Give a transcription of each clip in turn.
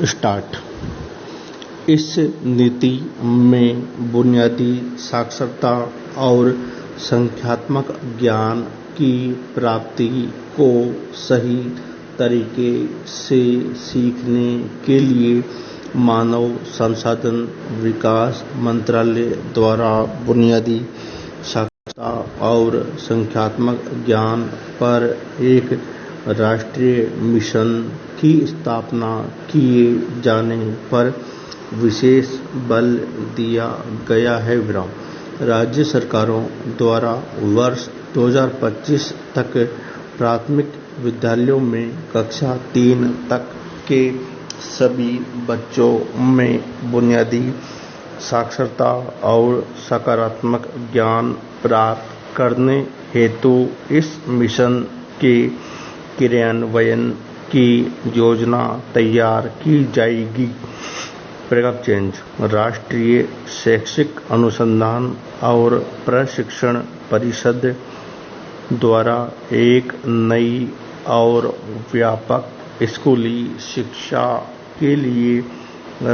Start. इस नीति में बुनियादी साक्षरता और संख्यात्मक ज्ञान की प्राप्ति को सही तरीके से सीखने के लिए मानव संसाधन विकास मंत्रालय द्वारा बुनियादी साक्षरता और संख्यात्मक ज्ञान पर एक राष्ट्रीय मिशन की स्थापना किए जाने पर विशेष बल दिया गया है। राज्य सरकारों द्वारा वर्ष 2025 तक प्राथमिक विद्यालयों में कक्षा 3 तक के सभी बच्चों में बुनियादी साक्षरता और सकारात्मक ज्ञान प्राप्त करने हेतु इस मिशन के क्रियान्वयन की योजना तैयार की जाएगी। राष्ट्रीय शैक्षिक अनुसंधान और प्रशिक्षण परिषद द्वारा एक नई और व्यापक स्कूली शिक्षा के लिए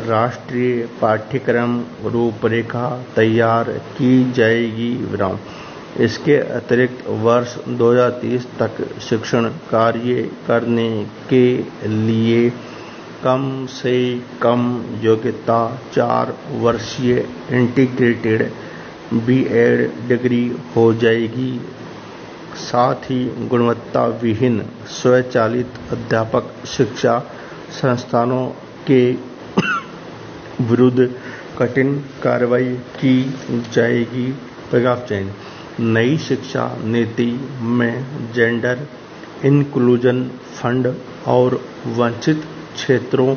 राष्ट्रीय पाठ्यक्रम रूपरेखा तैयार की जाएगी। इसके अतिरिक्त वर्ष 2030 तक शिक्षण कार्य करने के लिए कम से कम योग्यता 4 वर्षीय इंटीग्रेटेड B.Ed डिग्री हो जाएगी। साथ ही गुणवत्ता विहीन स्वचालित अध्यापक शिक्षा संस्थानों के विरुद्ध कठिन कार्रवाई की जाएगी। नई शिक्षा नीति में जेंडर इंक्लूजन फंड और वंचित क्षेत्रों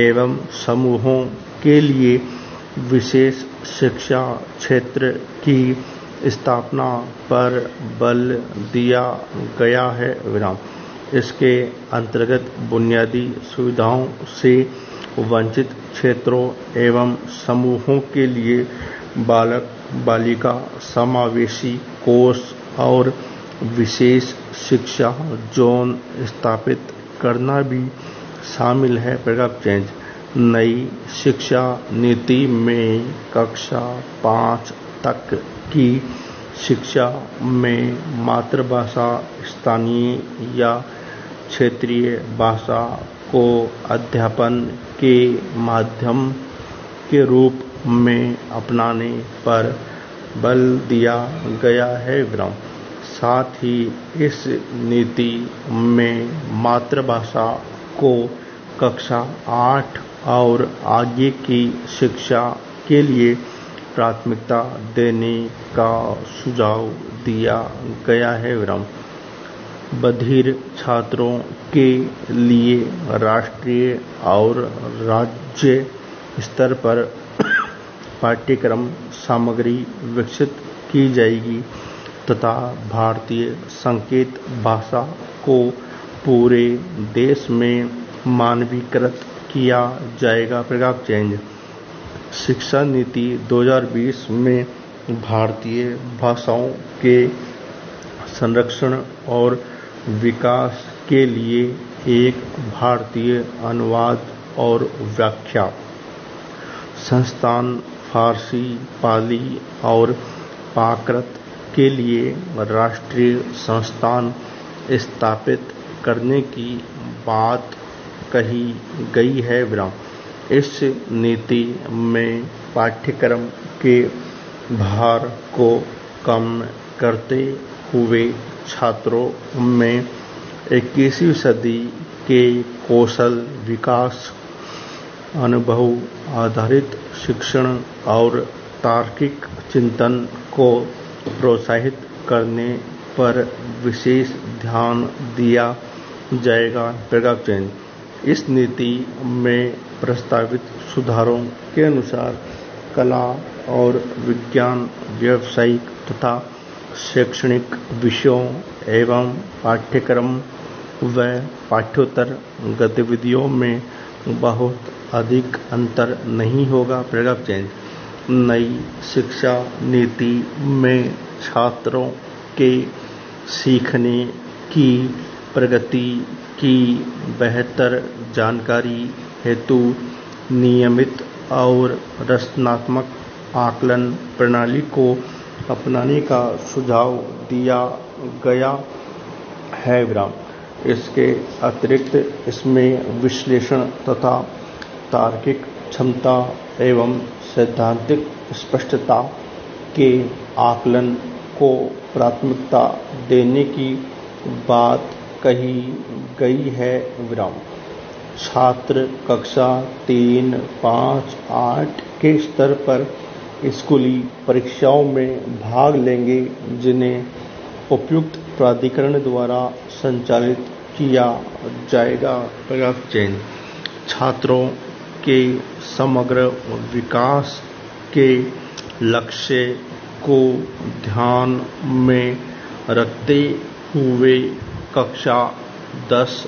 एवं समूहों के लिए विशेष शिक्षा क्षेत्र की स्थापना पर बल दिया गया है। इसके अंतर्गत बुनियादी सुविधाओं से वंचित क्षेत्रों एवं समूहों के लिए बालक बालिका समावेशी कोर्स और विशेष शिक्षा जोन स्थापित करना भी शामिल है। नई शिक्षा नीति में कक्षा 5 तक की शिक्षा में मातृभाषा स्थानीय या क्षेत्रीय भाषा को अध्यापन के माध्यम के रूप में अपनाने पर बल दिया गया है। साथ ही इस नीति में मातृभाषा को कक्षा 8 और आगे की शिक्षा के लिए प्राथमिकता देने का सुझाव दिया गया है। बधिर छात्रों के लिए राष्ट्रीय और राज्य स्तर पर पाठ्यक्रम सामग्री विकसित की जाएगी तथा भारतीय संकेत भाषा को पूरे देश में मानवीकृत किया जाएगा। शिक्षा नीति 2020 में भारतीय भाषाओं के संरक्षण और विकास के लिए एक भारतीय अनुवाद और व्याख्या संस्थान फारसी, पाली और प्राकृत के लिए राष्ट्रीय संस्थान स्थापित करने की बात कही गई है। इस नीति में पाठ्यक्रम के भार को कम करते हुए छात्रों में 21वीं सदी के कौशल विकास, अनुभव आधारित शिक्षण और तार्किक चिंतन को प्रोत्साहित करने पर विशेष ध्यान दिया जाएगा। इस नीति में प्रस्तावित सुधारों के अनुसार कला और विज्ञान, व्यावसायिक तथा शैक्षणिक विषयों एवं पाठ्यक्रम व पाठ्येतर गतिविधियों में बहुत अधिक अंतर नहीं होगा। नई शिक्षा नीति में छात्रों के सीखने की प्रगति की बेहतर जानकारी हेतु नियमित और रचनात्मक आकलन प्रणाली को अपनाने का सुझाव दिया गया है। इसके अतिरिक्त इसमें विश्लेषण तथा तार्किक क्षमता एवं सैद्धांतिक स्पष्टता के आकलन को प्राथमिकता देने की बात कही गई है। छात्र कक्षा 3, 5, 8 के स्तर पर स्कूली परीक्षाओं में भाग लेंगे, जिन्हें उपयुक्त प्राधिकरण द्वारा संचालित किया जाएगा। छात्रों के समग्र विकास के लक्ष्य को ध्यान में रखते हुए कक्षा 10